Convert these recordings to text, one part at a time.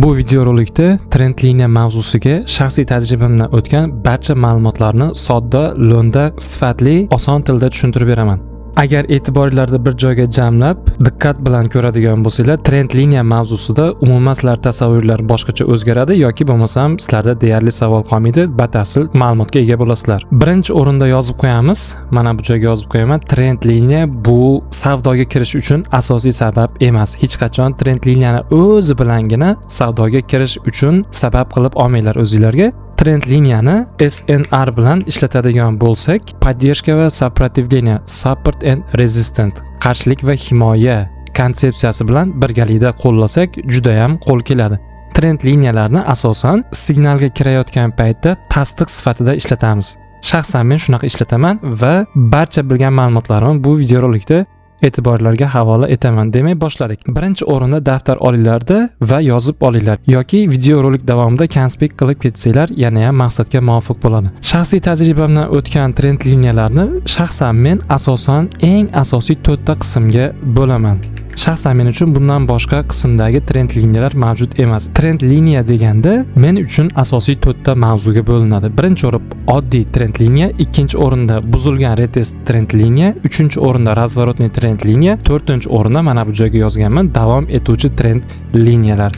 Bu videorolikda trend liniya mavzusiga shaxsiy tajribamdan o'tgan barcha ma'lumotlarni sodda, lo'nda, sifatli, oson tilda tushuntirib beraman. Agar e'tiboringlarni bir joyga jamlab, diqqat bilan ko'radigan bo'lsanglar, trend liniya mavzusida umuman sizlar tasavvurlar boshqacha o'zgaradi yoki bo'lmasam sizlarda deyarli savol qolmaydi, batafsil ma'lumotga ega bo'lasizlar. Birinchi o'rinda yozib qo'yamiz. Mana bu joyga yozib qo'yaman. Trend liniya bu savdoga kirish uchun asosiy sabab emas. Hech qachon trend liniyani o'zi bilangina savdoga kirish uchun sabab qilib olmanglar o'zingizlarga. Trend liniyani SNR bilan ishlatadigan bo'lsak, поддержка va сопротивление, support and resistance, qarshilik va himoya konsepsiyasi bilan birgalikda qo'llasak juda ham qo'l keladi. Trend liniyalarni asosan signalga kirayotgan paytda tasdiq sifatida ishlatamiz. Shaxsan men shunaqa ishlataman va barcha bilgan ma'lumotlarimni bu videorolikda e'tiborlarga havola etaman demay boshladik. Birinchi o'rinda daftar olinglarda va yozib olinglar yoki videorolik davomida konspekt qilib ketsanglar yana ham maqsadga muvofiq bo'ladi. Shaxsiy tajribamdan o'tgan trend liniyalarni shaxsan men asosan eng asosiy 4 ta qismga bo'laman. Shaxsan men uchun bundan boshqa qismdagi trend liniyalar mavjud emas. Trend liniya deganda men uchun asosiy 4 ta mavzuga bo'linadi. Birinchi o'rin oddiy trend liniya, ikkinchi o'rinda buzilgan retest trend liniya, uchinchi o'rinda razворотный trend liniya, to'rtinchi o'rinda mana bu joyga yozganman davom etuvchi trend liniyalar.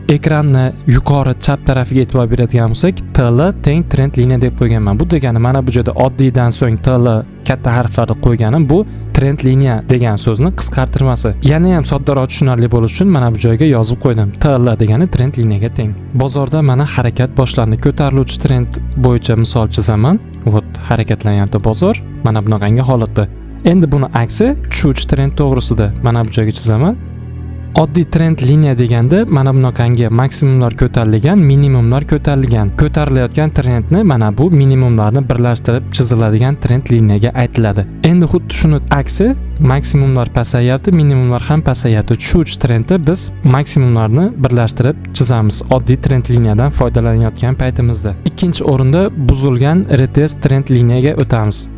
Ekranni yuqori chap tarafiga e'tibor beradigan bo'lsak, TL teng trend liniya deb qo'yganman. Bu degani mana bu joyda oddiydan so'ng TL katta harflarda qo'yganim bu trend liniya degan so'zni qisqartirmasi. Yana ham soddaroq tushunarli bo'lishi uchun mana bu joyga yozib qo'ydim. TL degani trend liniyaga teng. Bozorda mana harakat boshlandi. Ko'tariluvchi trend bo'yicha misol chizaman. Vot harakatlanyapti bozor. Mana bunaqangi holatda. Endi buni aksi tushuvchi trend to'g'risida mana bu joyga chizaman. Oddiy trend liniya deganda mana bunaqangi maksimumlar ko'tarilgan, minimumlar ko'tarilgan. Ko'tarilayotgan trendni mana bu minimumlarni birlashtirib chiziladigan trend liniyaga aytiladi. Endi xuddi shuni aksi maksimumlar pasayapti, minimumlar ham pasayapti. Tushuvchi trendda biz maksimumlarni birlashtirib chizamiz oddiy trend liniyadan foydalanayotgan paytimizda. Ikkinchi o'rinda buzilgan retest trend liniyaga o'tamiz.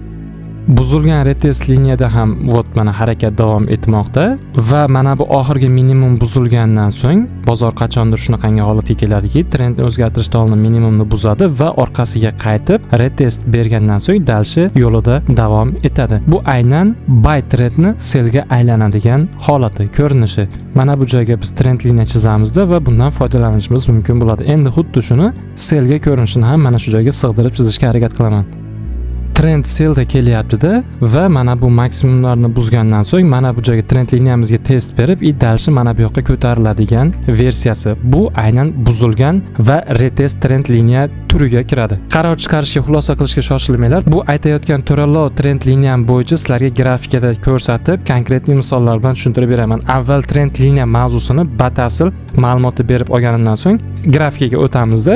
Buzilgan retest liniyada ham vot mana harakat davom etmoqda va mana bu oxirgi minimum buzilgandan so'ng bozor qachondir shunaqangi holatga keladiki, trendni o'zgartirishda oldin minimumni buzadi va orqasiga qaytib retest bergandan so'ng dalshi yo'lida davom etadi. Bu aynan buy trendni sellga aylanadigan holati, ko'rinishi. Mana bu joyga biz trend liniya chizamizda va bundan foydalanishimiz mumkin bo'ladi. Endi xuddi shuni sellga ko'rinishini ham mana shu joyga sig'dirib chizishga harakat qilaman. Trend sellda kelyapti-da va mana bu maksimumlarni buzgandan so'ng mana bu joyga trend liniyamizga test berib, dalshi mana bu yoqqa ko'tariladigan versiyasi. Bu aynan buzilgan va retest trend liniya turiga kiradi. Qaror chiqarishga, xulosa qilishga shoshilmanglar. Bu aytayotgan to'ralov trend liniyam bo'yicha sizlarga grafikada ko'rsatib, konkret misollar bilan tushuntirib beraman. Avval trend liniya mavzusini batafsil ma'lumotni berib olganimdan so'ng grafikaga o'tamizda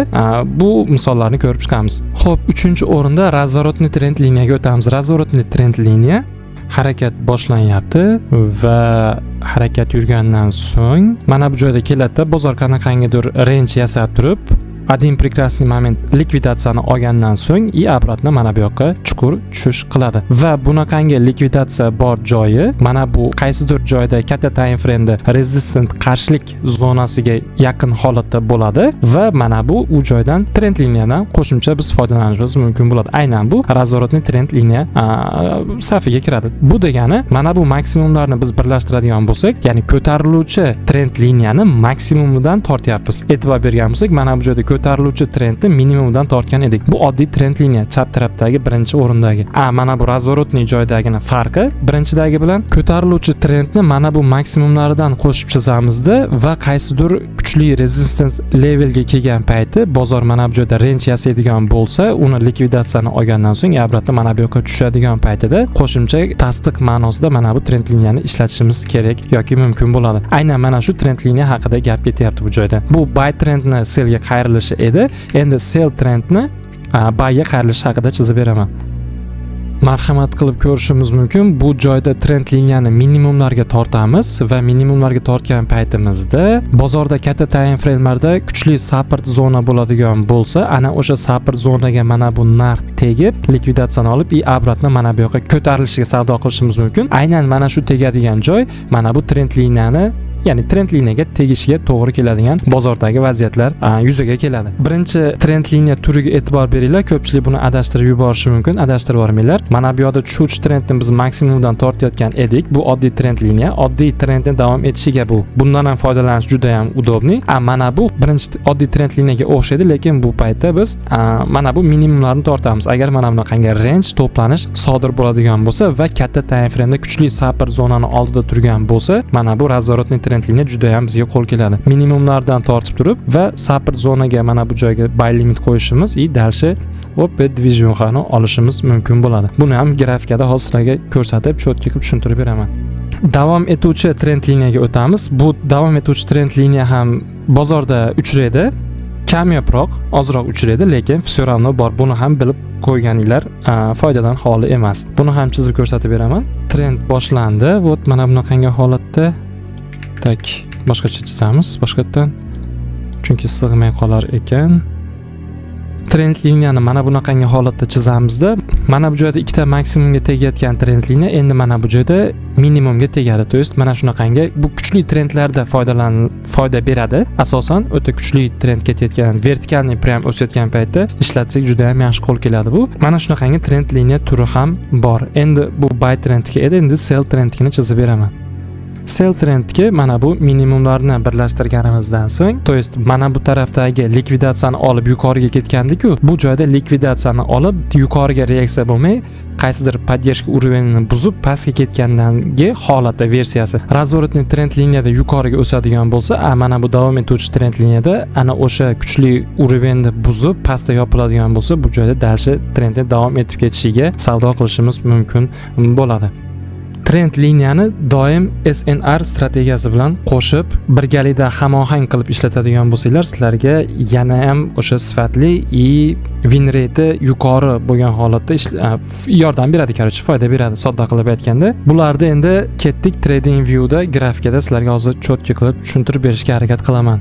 bu misollarni ko'rib chiqamiz. Xo'p, 3-o'rinda razворотный trend liniyaga o'tamiz. Razворотный trend liniya harakat boshlanyapti va harakat yurgandan so'ng mana bu joyda keladi. Bozor qanaqangidir range yasab turib, один прекрасный момент likvidatsiyani olgandan so'ng obratno mana bu yoqqa chuqur tushish qiladi. Va bunaqangi likvidatsiya bor joyi mana bu qaysidir joyda katta time frame da resistant qarshilik zonasiga yaqin holatda bo'ladi va mana bu u joydan trend liniyadan qo'shimcha biz foydalanishimiz mumkin bo'ladi. Aynan bu razворотный trend liniya safiga kiradi. Bu degani mana bu maksimumlarni biz birlashtiradigan bo'lsak, ya'ni ko'tariluvchi trend liniyani maksimumidan tortyapmiz. E'tibor bergan bo'lsak, mana bu joyda ko'tariluvchi trendni minimumdan tortgan edik. Bu oddiy trend liniya chap tarafdagi birinchi o'rindagi. Mana bu razворотный joydagina farqi birinchidagi bilan ko'tariluvchi trendni mana bu maksimumlaridan qo'shib chizamizda va qaysidir kuchli resistance levelga kelgan payti bozor mana bu joyda range yasaydigan bo'lsa, uni likvidatsiyani olgandan so'ng obratno mana bu yoqqa tushadigan paytida qo'shimcha tasdiq ma'nosida mana bu trend liniyani ishlatishimiz kerak yoki mumkin bo'ladi. Aynan mana shu trend liniya haqida gap ketyapti bu joyda. Bu buy trendni sellga qayrilishi edi. Endi sell trendni buyga qayrilishi haqida chizib beraman. Marhamat qilib ko'rishimiz mumkin. Bu joyda trend liniyani minimumlarga tortamiz va minimumlarga tortgan paytimizda bozorda katta time framelarda kuchli support zona bo'ladigan bo'lsa, ana o'sha support zonaga mana bu narx tegib, likvidatsiyani olib, obratno mana bu yoqqa ko'tarilishiga savdo qilishimiz mumkin. Aynan mana shu tegadigan joy mana bu trend liniyani ya'ni trend liniyaga tegishiga to'g'ri keladigan bozordagi vaziyatlar yuzaga keladi. Birinchi trend liniya turiga e'tibor beringlar. Ko'pchilik buni adashtirib yuborishi mumkin, adashtirib yubormanglar. Mana bu yerda tushuvchi trendni biz maksimumdan tortayotgan edik. Bu oddiy trend liniya, oddiy trendni davom etishiga bundan ham foydalanish juda ham udobniy. Mana bu birinchi oddiy trend liniyaga o'xshaydi, lekin bu paytda biz mana bu minimumlarni tortamiz. Agar mana bunaqangi range to'planish sodir bo'ladigan bo'lsa va katta time frame da kuchli support zonani oldida turgan bo'lsa, mana bu razворотный trend liniya juda ham bizga qo'l keladi. Minimumlardan tortib turib va support zonaga mana bu joyga buy limit qo'yishimiz и дальше opet движухani olishimiz mumkin bo'ladi. Buni ham grafikada hozir sizlarga ko'rsatib, cho'tka qilib tushuntirib beraman. Davom etuvchi trend liniyaga o'tamiz. Bu davom etuvchi trend liniya ham bozorda uchraydi. Kamyoproq, ozroq uchraydi, lekin все равно bor. Buni ham bilib qo'yganinglar foydadan xoli emas. Buni ham chizib ko'rsatib beraman. Trend boshlandi. Вот mana bunaqangi holatda tak boshqacha chizamiz boshqatdan. Chunki sig'may qolar ekan. Trend liniyani mana bunaqangi holatda chizamizda, mana bu joyda ikkita maksimumga tegayotgan trend liniya endi mana bu joyda minimumga tegadi. To есть mana shunaqangi bu kuchli trendlarda foyda beradi. Asosan o'ta kuchli trend ketayotgan, vertikalniy prям o'sayotgan paytda ishlatsak juda ham yaxshi qo'l keladi bu. Mana shunaqangi trend liniya turi ham bor. Endi bu buy trendga edi, endi sell trendini chizib beraman. Sell trendga mana bu minimumlarni birlashtirganimizdan so'ng, to есть mana bu tarafdagi likvidatsiyani olib yuqoriga ketgandik-ku, bu joyda likvidatsiyani olib yuqoriga reaksiya bo'lmay, qaysidir поддержка уровенini buzib pastga ketgandangi holatda versiyasi. Razворотный trend liniyada yuqoriga o'sadigan bo'lsa, mana bu davom etuvchi trend liniyada ana o'sha kuchli уровенni buzib pastga yopiladigan bo'lsa, bu joyda dalshi trendni davom etib ketishiga savdo qilishimiz mumkin bo'ladi. Trend liniyani doim SNR strategiyasi bilan qo'shib birgalikda hamohang qilib ishlatadigan bo'lsanglar, sizlarga yana ham o'sha sifatli win rate yuqori bo'lgan holatda yordam beradi, короче, foyda beradi sodda qilib aytganda. Bularni endi ketdik trading viewda grafikada sizlarga hozir cho'tka qilib tushuntirib berishga harakat qilaman.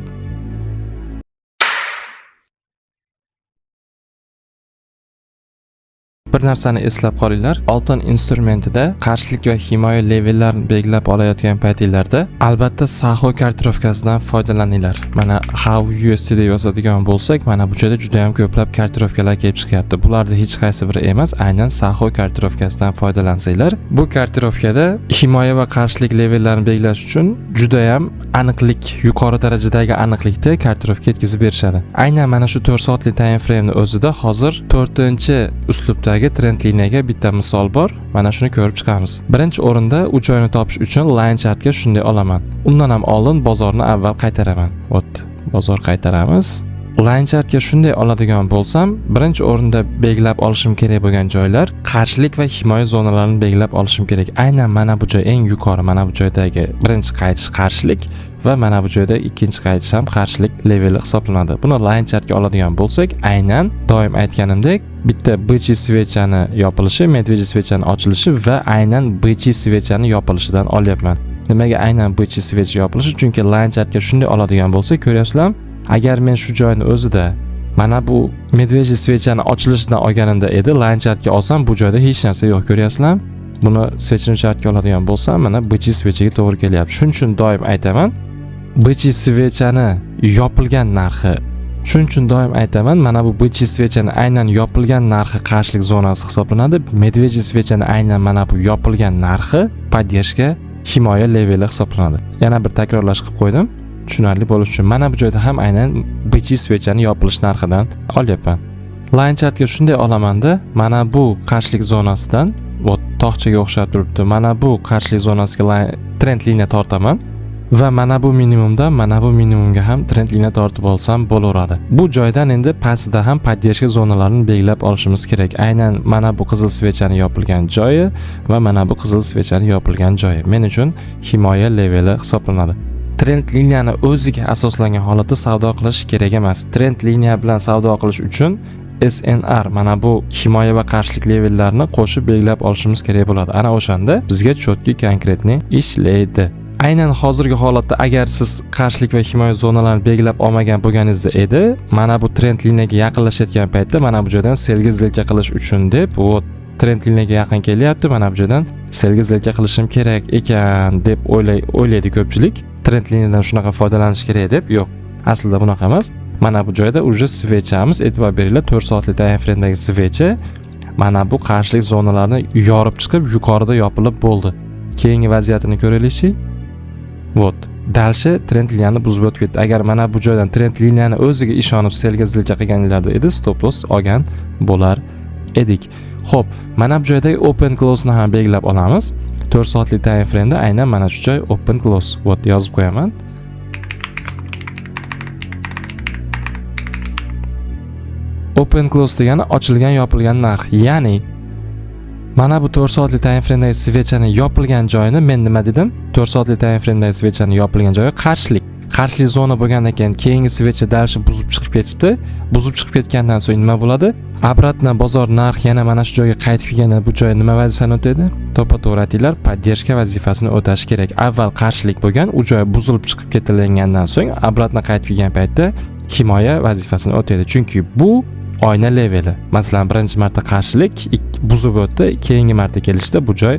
Bir narsani eslab qolinglar. Oltin instrumentida qarshilik va himoya levellarini belgilab olayotgan paytinglarda albatta Saho kartirovkasidan foydalaninglar. Mana How USD deb yozadigan bo'lsak, mana bu joyda juda ham ko'plab kartirovkalar kelib chiqyapti. Bularda hech qaysi biri emas, aynan Saho kartirovkasidan foydalansanglar, bu kartirovkada himoya va qarshilik levellarini belgilash uchun juda ham aniqlik, yuqori darajadagi aniqlikda kartirovka yetkazib berishadi. Aynan mana shu 4 soatli time frame ni o'zida hozir 4-uslubdagi trend liniyaga bitta misol bor. Mana shuni ko'rib chiqamiz. Birinchi o'rinda u joyni topish uchun line chartga shunday olaman. Undan ham oldin bozorni avval qaytaraman. Bozor qaytaramiz. Line chartga shunday oladigan bo'lsam, birinchi o'rinda belgilab olishim kerak bo'lgan joylar qarshilik va himoya zonalarini belgilab olishim kerak. Aynan mana bu joy eng yuqori, mana bu joydagi birinchi qaytish qarshilik va mana bu joyda ikkinchi qaytish ham qarshilik leveli hisoblanadi. Buni line chartga oladigan bo'lsak, aynan doim aytganimdek, bitta bычий svechani yopilishi, medvedji svechani ochilishi va aynan bычий svechani yopilishidan olyapman. Nimaga aynan bычий svechi yopilishi? Chunki line chartga shunday oladigan bo'lsak, ko'ryapsizlar, agar men shu joyni o'zida mana bu medvedji svechani ochilishidan olganimda edi, line chartga olsam bu joyda hech narsa yo'q, ko'ryapsizlar? Buni svechini chartga oladigan bo'lsam, mana bычий svechiga to'g'ri kelyapti. Shuning uchun doim aytaman, bычий svechani yopilgan narxi. Shuning uchun doim aytaman, mana bu bычий svechani aynan yopilgan narxi qarshilik zonasi hisoblanadi. Medvedji svechani aynan mana bu yopilgan narxi поддержка himoya leveli hisoblanadi. Yana bir takrorlash qilib qo'ydim. Tushunarli bo'lishi uchun mana bu joyda ham aynan bычий svechani yopilish narxidan olyapman. Line chartga shunday olamanda, mana bu qarshilik zonasidan, tog'chaga o'xshab turibdi. Mana bu qarshilik zonasiga trend liniya tortaman va mana bu minimumdan mana bu minimumga ham trend liniya tortib olsam bo'laveradi. Bu joydan endi pastda ham поддержка zonalarini belgilab olishimiz kerak. Aynan mana bu qizil svechani yopilgan joyi va mana bu qizil svechani yopilgan joyi men uchun himoya leveli hisoblanadi. Trend liniyani o'ziga asoslangan holatda savdo qilish kerak emas. Trend liniya bilan savdo qilish uchun SNR mana bu himoya va qarshilik levellarini qo'shib belgilab olishimiz kerak bo'ladi. Ana o'shanda bizga cho'tki konkretni ishlaydi. Aynan hozirgi holatda agar siz qarshilik va himoya zonalarini belgilab olmagan bo'lganingizda edi, mana bu trend liniyaga yaqinlashayotgan paytda mana bu joydan selga zilka qilish uchun deb, trend liniyaga yaqin kelyapti, mana bu joydan selga zilka qilishim kerak ekan deb o'ylaydi ko'pchilik. trend liniyadan shunaqa foydalanish kerak deb, yo'q. Aslida bunaqa emas. Mana bu joyda uje swechamiz, e'tibor beringlar, 4 soatlik time frame'dagi svechi mana bu qarshilik zonalarni yorib chiqib, yuqorida yopilib bo'ldi. Keyingi vaziyatini ko'raylikchi. Vot, dalshi trend liniyani buzib o'tib ketdi. Agar mana bu joydan trend liniyani o'ziga ishonib selga zilka qilganlarda edi, stop loss olgan bo'lar edik. Xo'p, mana bu joydagi open close ni ham belgilab olamiz. 4 soatlik time frame'da aynan mana shu joy open close. Vot, yozib qo'yaman. Open close degani ochilgan, yopilgan narx. Ya'ni mana bu 4 soatlik time frame'dagi svechani yopilgan joyini men nima dedim? 4 soatlik time frame'dagi svechani yopilgan joyi qarshilik zona bo'lgandan keyin keyingi svecha dalshi buzib chiqib ketibdi. Buzib chiqib ketgandan so'ng nima bo'ladi? Обратно bozor narx yana mana shu joyga qaytib kelganda bu joy nima vazifani o'taydi? To'pa-to'g'ri aytinglar, podдержка vazifasini o'tashi kerak. Avval qarshilik bo'lgan, u joy buzilib chiqib ketilgandan so'ng обратно qaytib kelgan paytda himoya vazifasini o'taydi. Chunki bu oyna leveli. Masalan, birinchi marta qarshilik buzib o'tdi, keyingi marta kelishda bu joy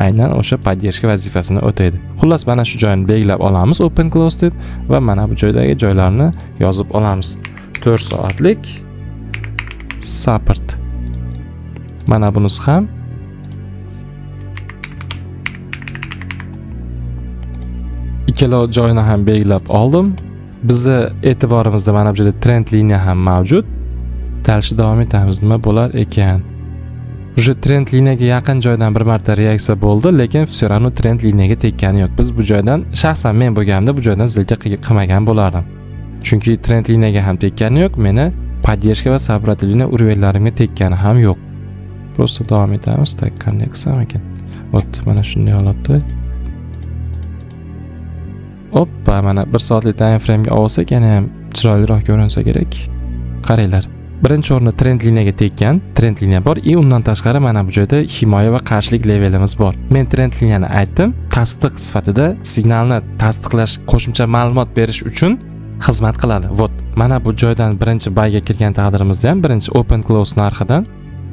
aynan o'sha podдержка vazifasini o'taydi. Xullas, mana shu joyni belgilab olamiz open close deb va mana bu joydagi joylarni yozib olamiz. 4 soatlik support. Mana bunisi ham ikkala joyni ham belgilab oldim. Bizni e'tiborimizda mana bu yerda trend liniya ham mavjud. Dalshi davom etamiz, nima bo'lar ekan? Uje trend liniyaga yaqin joydan bir marta reaksiya bo'ldi, lekin все равно trend liniyaga tekkani yo'q. Biz bu joydan, shaxsan men bo'lganimda bu joydan zilka qilmagan bo'lardim. Chunki trend liniyaga ham tekkani yo'q, meni podдержка va сопротивление уровеньlarimga tekkani ham yo'q. Просто davom etamiz, tak qanday qilsam ekan. Ot, mana shunday holatda. Hoppa, mana 1 soatlik time frame'ga olsak, yana ham chiroyliroq ko'rinsa kerak. Qaranglar. Birinchi o'rinda trend liniyaga tekkan, trend liniya bor, undan tashqari mana bu joyda himoya va qarshilik levelimiz bor. Men trend liniyani aytdim, tasdiq sifatida signalni tasdiqlash, qo'shimcha ma'lumot berish uchun xizmat qiladi. Vot, mana bu joydan birinchi bayga kirgan taqdirimizda ham birinchi open close narxidan,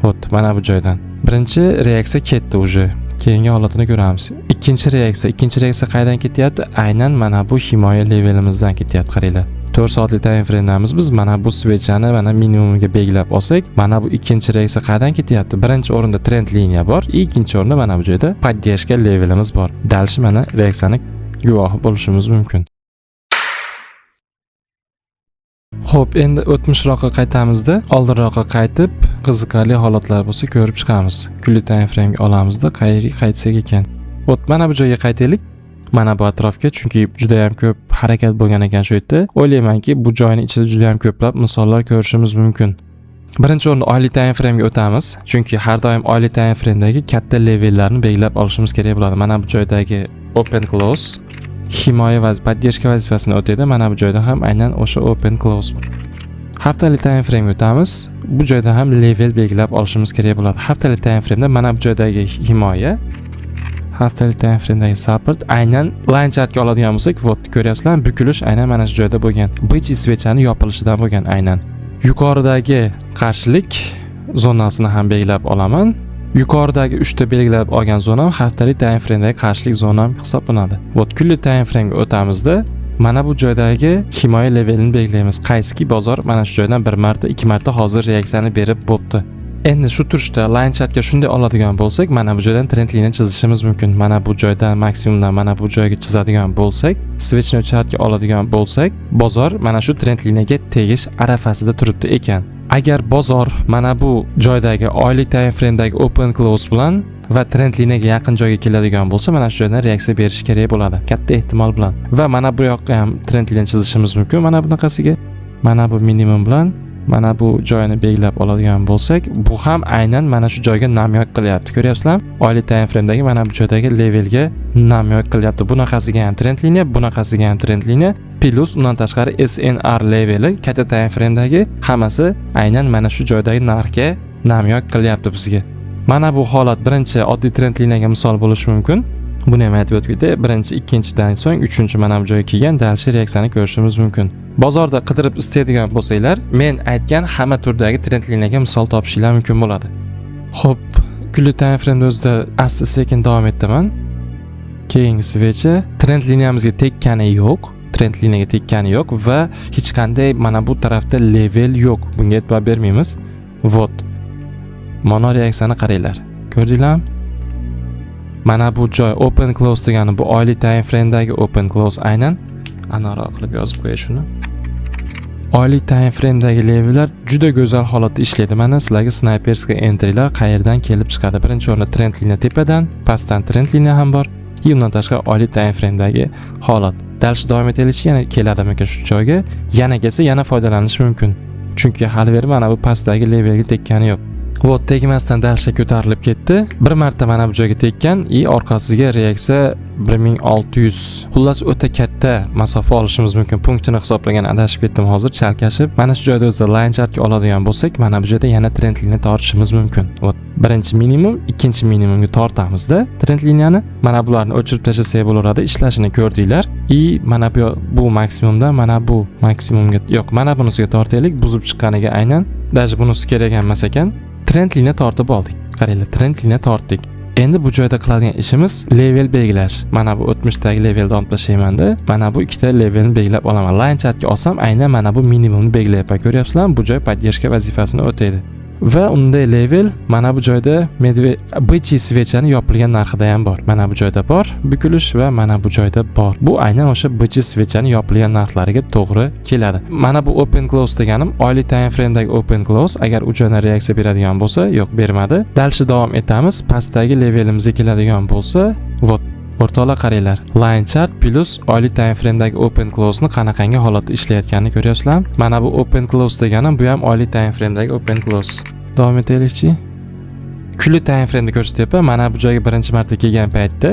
vot, mana bu joydan birinchi reaksiya ketdi uje. Keyingi holatini ko'ramiz. Ikkinchi reaksiya qayerdan ketyapti? Aynan mana bu himoya levelimizdan ketyapti, qaranglar. 4 soatlik time frame'damiz biz, mana bu swechani mana minimumga belgilab olsak, mana bu ikkinchi reaksiya qayerdan ketyapti? Birinchi o'rinda trend liniya bor, ikkinchi o'rinda mana bu joyda podдержка levelimiz bor. Dalshi mana reaksiyani guvohi bo'lishimiz mumkin. Xo'p, endi o'tmishroqqa qaytamizda, oldinroqqa qaytib, qiziqarli holatlar bo'lsa ko'rib chiqamiz. Kunlik time frame'ga olamizda, qayerga qaytsak ekan. O't, mana bu joyga qaytaylik. Mana bu atrofga, chunki juda ham ko'p harakat bo'lgan ekan shu yerda. O'ylaymanki, bu joyning ichida juda ham ko'plab misollar ko'rishimiz mumkin. Birinchi o'rinda oylik time frame'ga o'tamiz, chunki har doim oylik time frame'dagi katta levellarni belgilab olishimiz kerak bo'ladi. Mana bu joydagi open close himoya va podдержка vazifasini o'taydi. Mana bu joyda ham aynan o'sha open close bor. Haftalik time frame o'tamiz. Bu joyda ham level belgilab olishimiz kerak bo'ladi. Haftalik time frame'da mana bu joydagi himoya, haftalik time frame'dagi support aynan line chartga oladigan bo'lsak, vot ko'ryapsizlar, bukilish aynan mana shu joyda bo'lgan. Bichi svechani yopilishidan bo'lgan aynan. Yuqoridagi qarshilik zonasini ham belgilab olaman. Yuqoridagi 3 ta belgilab olgan zonam haftalik time frame'dagi qarshilik zonam hisoblanadi. Vot kunlik time frame'ga o'tamizda mana bu joydagi himoya levelini belgilaymiz. Qaysiki bozor mana shu joydan 1 marta, 2 marta hozir reaksiyani berib bo'pti. Endi shu turishda line chartga shunday oladigan bo'lsak, mana bu joydan trend liniya chizishimiz mumkin. Mana bu joydan maksimumdan mana bu joyga chizadigan bo'lsak, switchni chartga oladigan bo'lsak, bozor mana shu trend liniyaga tegish arafasida turibdi ekan. Agar bozor mana bu joydagi oylik time frame'dagi open close bilan va trend liniyaga yaqin joyga keladigan bo'lsa, mana shu joydan reaksiya berish kerak bo'ladi, katta ehtimol bilan. Va mana bu yoqqa ham trend liniya chizishimiz mumkin. Mana bunaqasiga, mana bu minimum bilan mana bu joyini belgilab oladigan bo'lsak, bu ham aynan mana shu joyga namyoq qilyapti. Ko'ryapsizlar? Oylik time frame'dagi mana bu joydagi levelga namyoq qilyapti. Bunaqasiga ham trend liniya, bunaqasiga ham trend liniya, plus undan tashqari SNR leveli katta time frame'dagi hammasi aynan mana shu joydagi narxga namyoq qilyapti bizga. Mana bu holat birinchi oddiy trend liniyaga misol bo'lishi mumkin. Buni ham aytib o'tganda, birinchi, ikkinchidan so'ng uchinchi mana bu joyga kelgan dalshi reaksiyani ko'rishimiz mumkin. Bozorda qidirib istaydigan bo'lsanglar, men aytgan hamma turdagi trend liniyaga misol topishinglar mumkin bo'ladi. Xo'p, kunlik time frame'da o'zida asta-sekin davom etaman. Keyingi svecha trend liniyamizga tekkani yo'q. Trend liniyaga tekkani yo'q va hech qanday mana bu tarafda level yo'q. Bunga e'tibor bermaymiz. Vot. Mono reaksiyani qaranglar. Ko'rdinglarmi? Mana bu joy open close degani bu oylik time frame'dagi open close aynan. Anaroq qilib yozib qo'yay shuni. Oylik time frame'dagi levellar juda go'zal holatda ishlaydi. Mana sizlarga sniperskiy entrylar qayerdan kelib chiqadi. Birinchi o'rinda trend liniya tepadan, pastdan trend liniya ham bor. Bundan tashqari oylik time frame'dagi holat. Dars davom etaylik, yana keladimi shu joyga? Yana kelsa, yana foydalanish mumkin. Chunki hali beri mana bu pastdagi levelga tekkani yo'q. Vot tegmasdan darsga ko'tarilib ketdi. Bir marta mana bu joyga tekkan, orqasiga reaksiya 1600. Xullas o'ta katta masofa olishimiz mumkin. Punktini hisoblagan adashib ketdim hozir chalkashib. Mana shu joyda o'zi line chartga oladigan bo'lsak, mana bu joyda yana trend liniyani tortishimiz mumkin. Vot birinchi minimum, ikkinchi minimumga tortamizda trend liniyani. Mana bularni o'chirib tashlasak bo'laveradi. Ishlashini ko'rdinglar. Mana bu maksimumdan mana bu maksimumga yo'q, mana bunisiga tortaylik. Buzib chiqqaniga aynan даже bunisi kerak emas ekan. Trend liniya tortib oldik. Qaranglar, trend liniya tortdik. Endi bu joyda qiladigan ishimiz level belgilash. Mana bu o'tmishdagi levelni olib tashlayman-da. Mana bu ikkita levelni belgilab olaman. Line chartga olsam aynan mana bu minimumni belgilayapman. Ko'ryapsizlarmi? Bu joy поддержка vazifasini o'taydi. Va unday level mana bu joyda bichi svechani yopilgan narxida ham bor. Mana bu joyda bor bukilish va mana bu joyda bor. Bu aynan o'sha bichi svechani yopilgan narxlariga to'g'ri keladi. Mana bu open close deganim oylik time frame'dagi open close. Agar u joydan reaksiya beradigan bo'lsa, yo'q bermadi. Dalshi davom etamiz. Pastdagi levelimizga keladigan bo'lsa, vot o'rtoqlar qaranglar. Line chart plus oylik time frame'dagi open close ni qanaqangi holatda ishlayotganini ko'ryapsizlarmi? Mana bu open close deganim bu ham oylik time frame'dagi open close. Davom etaylikchi. Kunlik time frame'da ko'rsatyapman. Mana bu joyga birinchi marta kelgan paytda,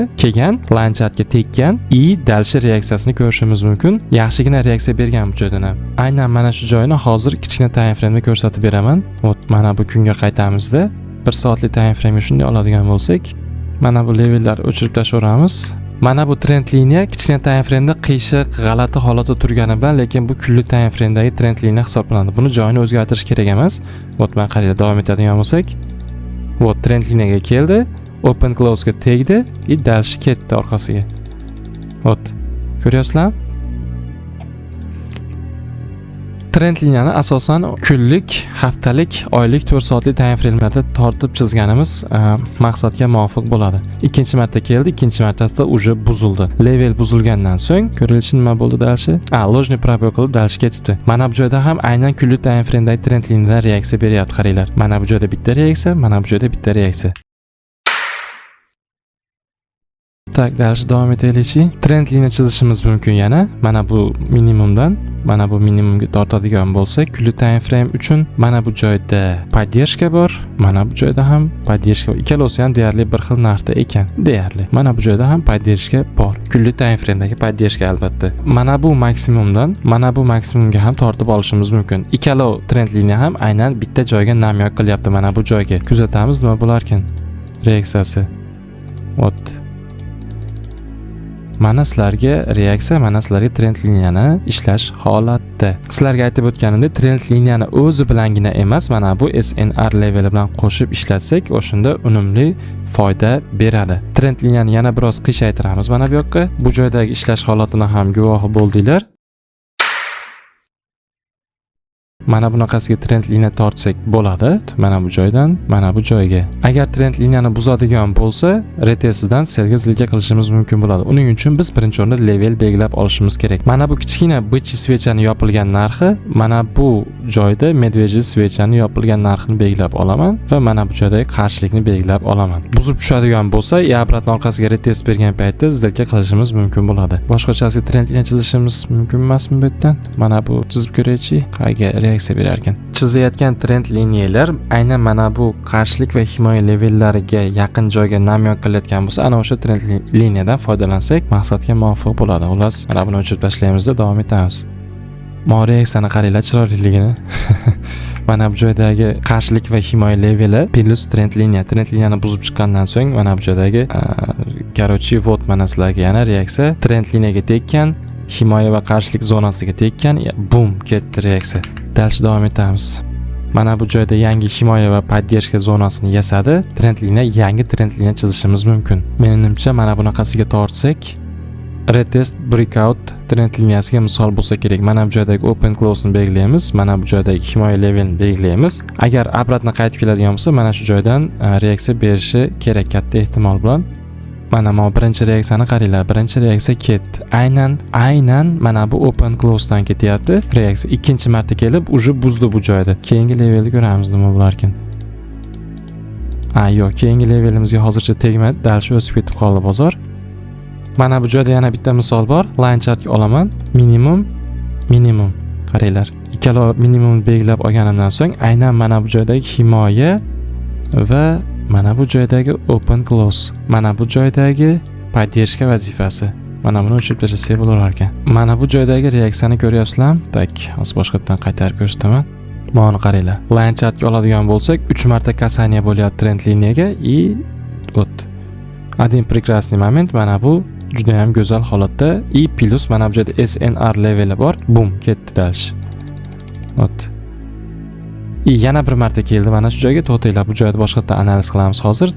line chartga tekkan dalshi reaksiyasini ko'rishimiz mumkin. Yaxshigina reaksiya bergan bu joydan ham. Aynan mana shu joyni hozir kichkina time frame'da ko'rsatib beraman. Mana bu kunga qaytamizda 1 soatlik time frame'ga shunday oladigan bo'lsak, mana bu levellar o'chirib tashlayveramiz. Mana bu trend liniya kichkina time frame'da qiyshiq, g'alati holatda turgani bilan, lekin bu kunlik time frame'dagi trend liniya hisoblanadi. Buni joyini o'zgartirish kerak emas. Mana qaranglar, davom etadigan bo'lsak, trend liniyaga keldi, open close ga tegdi, dalshi ketdi orqasiga. Ko'ryapsizlarmi? Trend liniyani asosan kunlik, haftalik, oylik 4 soatlik time frame'larda tortib chizganimiz maqsadga muvofiq bo'ladi. Ikkinchi marta keldi, ikkinchi martasida uje buzildi. Level buzilgandan so'ng ko'rilishi nima bo'ldi dalshi? Ложный пробой qilib dalshi ketibdi. Mana bu joyda ham aynan kunlik time frame'dagi trend liniyadan reaksiya beryapti, qaranglar. Mana bu joyda bitta reaksiya, mana bu joyda bitta reaksiya. Tak, dalshi davom etaylikchi. Trend liniya chizishimiz mumkin yana. Mana bu minimumdan mana bu minimumga tortadigan bo'lsak, kunlik time frame uchun mana bu joyda поддержка bor, mana bu joyda ham поддержка bor. Ikkalasi ham deyarli bir xil narxda ekan. Deyarli. Mana bu joyda ham поддержка bor. Kunlik time frame'dagi поддержка albatta. Mana bu maksimumdan mana bu maksimumga ham tortib olishimiz mumkin. Ikkala trend liniya ham aynan bitta joyga namyoq qilyapti mana bu joyga. Kuzatamiz nima bo'lar ekan reaksiyasi. Mana sizlarga reaksiya, mana sizlarga trend liniyani ishlash holati. Sizlarga aytib o'tganimdek, trend liniyani o'zi bilangina emas, mana bu SNR leveli bilan qo'shib ishlatsak, o'shunda unumli foyda beradi. Trend liniyani yana biroz qiyshaytiramiz mana bu yoqqa. Bu joydagi ishlash holatini ham guvohi bo'ldinglar. Mana bunaqasiga trend liniya tortsak bo'ladi. Mana bu joydan mana bu joyga. Agar trend liniyani buzadigan bo'lsa, retesidan selga zilga qilishimiz mumkin bo'ladi. Uning uchun biz birinchi o'rinda level belgilab olishimiz kerak. Mana bu kichkina bichi svechani yopilgan narxi, mana bu joyda medveji svechani yopilgan narxini belgilab olaman va mana bu joydagi qarshilikni belgilab olaman. Buzib tushadigan bo'lsa, obratni orqasiga retes bergan paytda zilga qilishimiz mumkin bo'ladi. Boshqachasiga trend liniya chizishimiz mumkin emasmi bu yerdan? Mana bu chizib ko'raychi, qayga reaksiya berar ekan. Chizayotgan trend liniyalar aynan mana bu qarshilik va himoya levellariga yaqin joyga namyon qilayotgan bo'lsa, ana o'sha trend liniyadan foydalansak, maqsadga muvofiq bo'ladi. Xullas, mana buni o'chirib tashlaymizda davom etamiz. Reaksiyani qaranglar, chiroyliligini. Mana bu joydagi qarshilik va himoya leveli plus trend liniya. Trend liniyani buzib chiqqandan so'ng mana bu joydagi mana sizlarga yana reaksiya trend liniyaga tekkan, himoya va qarshilik zonasiga tekkan, bum, ketdi reaksiya. Dalshi davom etamiz. Mana bu joyda yangi himoya va поддержка zonasini yasadi. Trend liniya yangi trend liniya chizishimiz mumkin. Menimcha mana bunaqasiga tortsak, retest breakout trend liniyasiga misol bo'lsa kerak. Mana bu joydagi open close ni belgilaymiz. Mana bu joydagi himoya levelini belgilaymiz. Agar obratno qaytib keladigan bo'lsa, mana shu joydan reaksiya berishi kerak katta ehtimol bilan. Mana bu birinchi reaksiyani qaranglar. Birinchi reaksiya ketdi. Aynan mana bu open close dan ketyapti. Reaksiya ikkinchi marta kelib, uje buzdi bu joyda. Keyingi levelni ko'ramiz nima bo'larkan. Yo'q, keyingi levelimizga hozircha tegmadi. Dal shu o'sib ketib qoldi bozor. Mana bu joyda yana bitta misol bor. Line chartga olaman. Minimum. Qaranglar. Ikkala minimumni belgilab olganimdan so'ng aynan mana bu joydagi himoya va mana bu joydagi open close. Mana bu joydagi поддержка vazifasi. Mana buni o'chirib tashlasak bo'lar ekan. Mana bu joydagi reaksiyani ko'ryapsizlarmi? Tak, hozir boshqatdan qaytarib ko'rsataman. Mana qaranglar. Line chartga oladigan bo'lsak, 3 marta kasaniya bo'lyapti trend liniyaga и вот. Один прекрасный момент mana bu juda ham go'zal holatda и plus mana bu joyda SNR leveli bor. Bum, ketdi dalish. Вот. Yana bir marta keldi mana shu joyga. To'xtanglar, bu joyda boshqatdan analiz qilamiz hozir.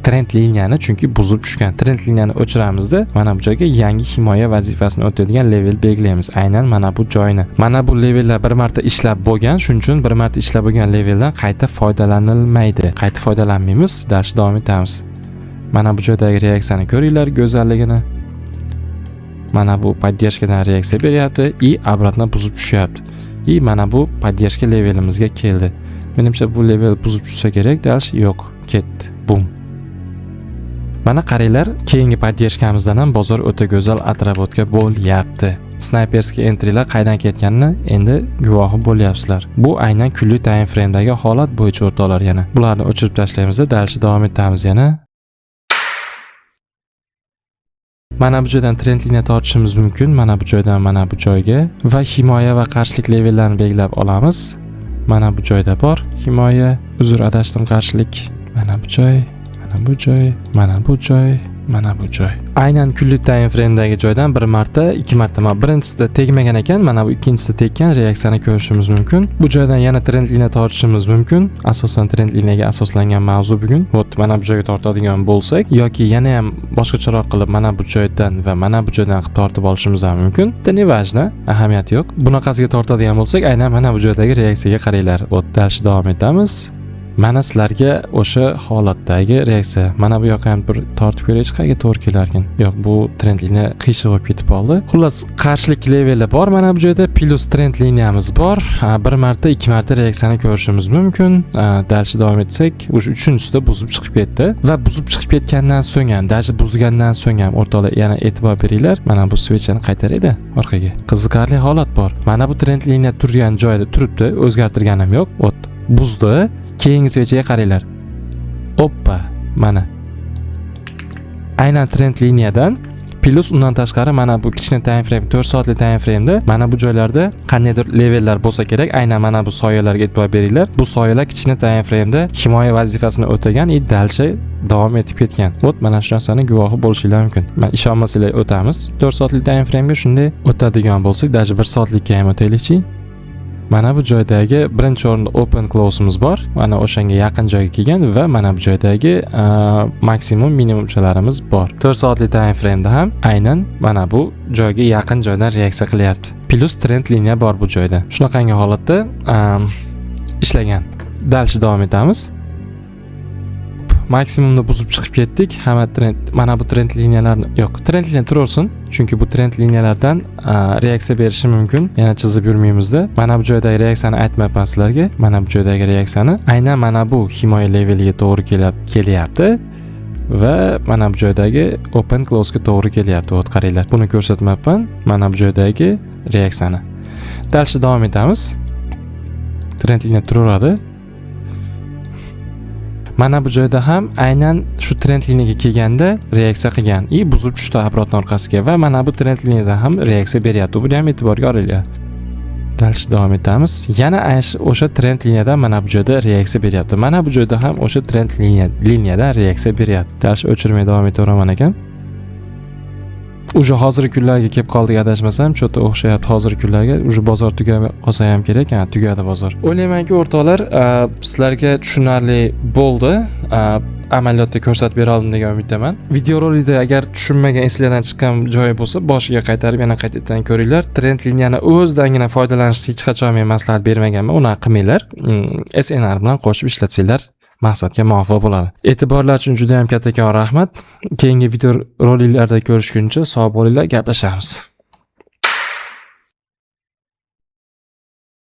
Trend liniyani chunki buzib tushgan. Trend liniyani o'chiramizda mana bu joyga yangi himoya vazifasini o'taydigan level belgilaymiz. Aynan mana bu joyni. Mana bu levellar bir marta ishlab bo'lgan, shuning uchun bir marta ishlab bo'lgan leveldan qayta foydalanilmaydi. Qayta foydalanmaymiz, darsni davom etamiz. Mana bu joydagi reaksiyani ko'ringlar, go'zalligini. Mana bu поддержкаdan reaksiya beryapti и обратно buzib tushyapti. И mana bu поддержка levelimizga keldi. Menimcha bu level buzib tushsa kerak, dalish yo'q, ketdi. Bum. Mana qaranglar, keyingi поддержкамizdan ham bozor o'ta go'zal atrabotga bo'lyapti. Sniperskiy entrylar qaydan ketganini endi guvohi bo'lyapsizlar. Bu aynan kunlik time frame'dagi holat bo'yicha o'rtoqlar yana. Bularni o'chirib tashlaymiz, dalishni davom etamiz yana. Mana bu joydan trend liniya tortishimiz mumkin. Mana bu joydan mana bu joyga va himoya va qarshilik levellarini belgilab olamiz. Mana bu joyda bor himoya, uzr adashdim, qarshilik. Mana bu joy, mana bu joy, mana bu joy, mana bu joy. Aynan kunlik time frame'dagi joydan bir marta, ikki marta, birinchisida tegmagan ekan, mana bu ikkinchisida tekkan reaksiyani ko'rishimiz mumkin. Bu joydan yana trend liniya tortishimiz mumkin. Asosan trend liniyaga asoslangan mavzu bugun. Vot mana bu joyga tortadigan bo'lsak yoki yana ham boshqacharoq qilib mana bu joydan va mana bu joydan tortib olishimiz ham mumkin. Nevajna, ahamiyati yo'q. Bunaqasiga tortadigan bo'lsak, aynan mana bu joydagi reaksiyaga qaranglar. Vot darsni davom etamiz. Mana sizlarga o'sha holatdagi reaksiya. Mana bu yoqqa ham bir tortib ko'raychi, qayerga to'g'ri kelarkan. Yo'q, bu trend liniya qiyshiq bo'lib ketib qoldi. Xullas, qarshilik leveli bor mana bu joyda, plus trend liniyamiz bor. Bir marta, ikki marta reaksiyani ko'rishimiz mumkin. Dalishni davom etsak, o'sha uchinchisida buzib chiqib ketdi va buzib chiqib ketgandan so'ng ham, dashi buzgandan so'ng ham o'rtoqlar yana e'tibor beringlar. Mana bu switchni qaytaradi orqaga. Qiziqarli holat bor. Mana bu trend liniya turgan joyda turibdi, o'zgartirganim yo'q. O't buzdi. Keyingi switchga qaranglar. Oppa, mana. Aynan trend liniyadan plus undan tashqari mana bu kichkina time frame, 4 soatli time frame'da mana bu joylarda qandaydir levellar bo'lsa kerak. Aynan mana bu soyalarga e'tibor beringlar. Bu soyalar kichkina time frame'da himoya vazifasini o'tagan, dalishi davom etib ketgan. Ot mana shu narsaning guvohi bo'lishingiz mumkin. Men ishonmasanglar o'tamiz. 4 soatli time frame'ga shunday o'tadigan bo'lsak, даже 1 soatlikka ham o'taylikchi. Mana bu joydagi birinchi o'rinda open close'imiz bor. Mana o'shanga yaqin joyga kelgan va mana bu joydagi maksimum minimumchalarimiz bor. 4 soatli time frame'da ham aynan mana bu joyga yaqin joydan reaksiya qilyapti. Plus trend liniya bor bu joyda. Shunaqangi holatda ishlagan. Dalishni davom etamiz. Maksimumni buzib chiqib ketdik. Hamma trend, mana bu trend liniyalarni yo'q, trend liniya turaversin, chunki bu trend liniyalardan reaksiya berishi mumkin. Yana chizib yurmaymizda. Mana bu joydagi reaksiyani aytmayapman sizlarga. Mana bu joydagi reaksiyani aynan mana bu himoya leveliga to'g'ri kelyapti va mana bu joydagi open close ga to'g'ri kelyapti. Ot qaranglar. Buni ko'rsatmayapman. Mana bu joydagi reaksiyani. Dalishni davom etamiz. Trend liniya turaveradi. Mana bu joyda ham aynan shu trend liniyaga kelganda reaksiya qilgan. Buzib tushdi obratno orqasiga va mana bu trend liniyada ham reaksiya beryapti. Buni ham e'tiborga olinglar. Dalishni davom etamiz. Yana o'sha trend liniyadan mana bu joyda reaksiya beryapti. Mana bu joyda ham o'sha trend liniyadan reaksiya beryapti. Dalish o'chirmay davom etaveraman ekan. Уже hozirgi kunlarga kelib qoldik adashmasam, cho'ta o'xshayapti hozirgi kunlarga. Уже bozor tugab qolsa ham kerak. Ha, tugadi bozor. O'ylaymanki, o'rtoqlar, sizlarga tushunarli bo'ldi. Amaliyotda ko'rsatib bera oldim degan umiddaman. Videorolikda agar tushunmagan, esingizdan chiqqan joyi bo'lsa, boshiga qaytarib yana qaytadan ko'ringlar. Trend liniyani o'zidangina foydalanishni hech qachon men maslahat bermaganman. Unaqa qilmanglar. SNR bilan qo'shib ishlatsanglar maqsadga muvofiq bo'ladi. E'tiborlar uchun juda ham kattakon rahmat. Keyingi videoroliklarda ko'rishguncha sog' bo'linglar, gaplashamiz.